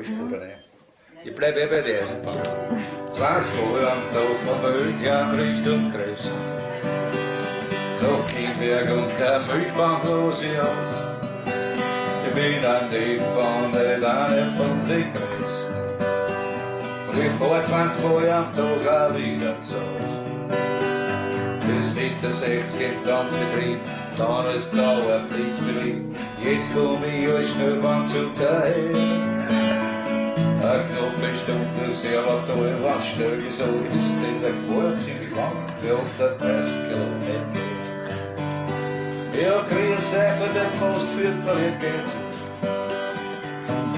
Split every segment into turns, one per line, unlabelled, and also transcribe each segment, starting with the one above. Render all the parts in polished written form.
uitspelen. Je blijft weer bij deze pak. Zwaar spoor aan het oog van Vulkan Richtung Christ. Nog geen Berg und kein Milchbahn los aus. Ich bin an die Bahn der Lade von den Christen. Und ich fahr 20 Mal am Tag auch wieder zu Hause. Bis Mitte 6 geht ganz Betrieb, dann ist blauer Blitzbetrieb. Jetzt komm ich euch schnell zu daher. Ein Knopf bestimmt, du sehr auf der Raststelle, so ist dieser Quart ziemlich lang, für 130 Kilometer. Ja, grüß euch und den Postviertel, hier geht's.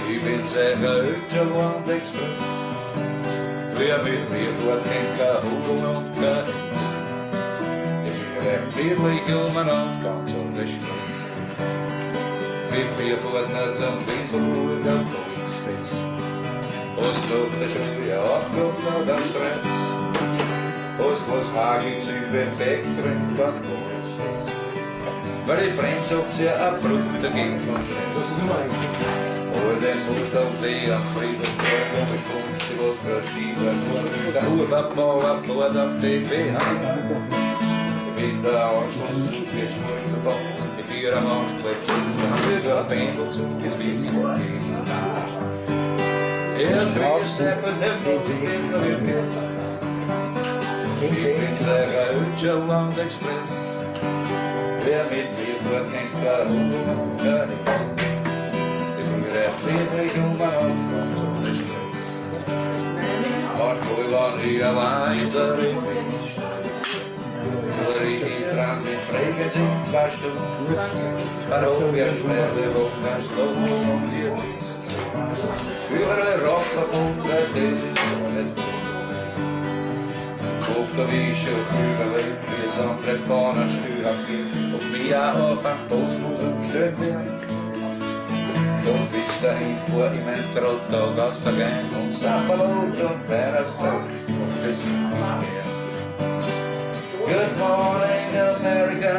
Ich bin sicher hübscher Wandexpress. Wer mit mir fährt, kennt kein Hubel und kein Hitz. Ich bin recht friedlich umeinander, ganz ohne Stress. Mit mir fährt nicht zum Pinselruhe, der Volksfest. Ostluft ist schon wieder aufgehoben oder Stress. Was mag ich sie perfekt drin, was Neues ist. Weil die Bremse oft sehr abrupt dagegen von Stress. Das ist immer einzig. Aber den Mut auf die am Frieden vor, ich wünschte, was für Stiefel nur. Der Urwaldmauer fährt auf die BH. Ich bin der Anschluss zu viel Schmutz gebaut. Die vier am Anschluss zu, dann ist so ein Pendel-Zug, ist wie sie gehen. Er grüßt sich mit dem Fußgänger wie geht's. Ich bin sicher hübscher Landexpress. Wer mit mir fährt, kennt kein Hubel und kein Hitz. Ich bin recht friedlich umeinander, ganz ohne Stress. Manchmal war ich allein in der Remis. Oder ich dran mit Fregen sind 2 Stunden. Darauf erst später, wo kein Schluck und ihr wisst. Überall Rockverbund, das ist doch nicht so. Auf der Wiese und überall, wie es andere Bahnen steuern gibt. Und mir auch auf einem Postfuß umstehen wird. Und bis dahin fuhr ich mein Trottag aus der Gang und Sapperlot und Parasol und das ist nicht mehr. Good morning, America.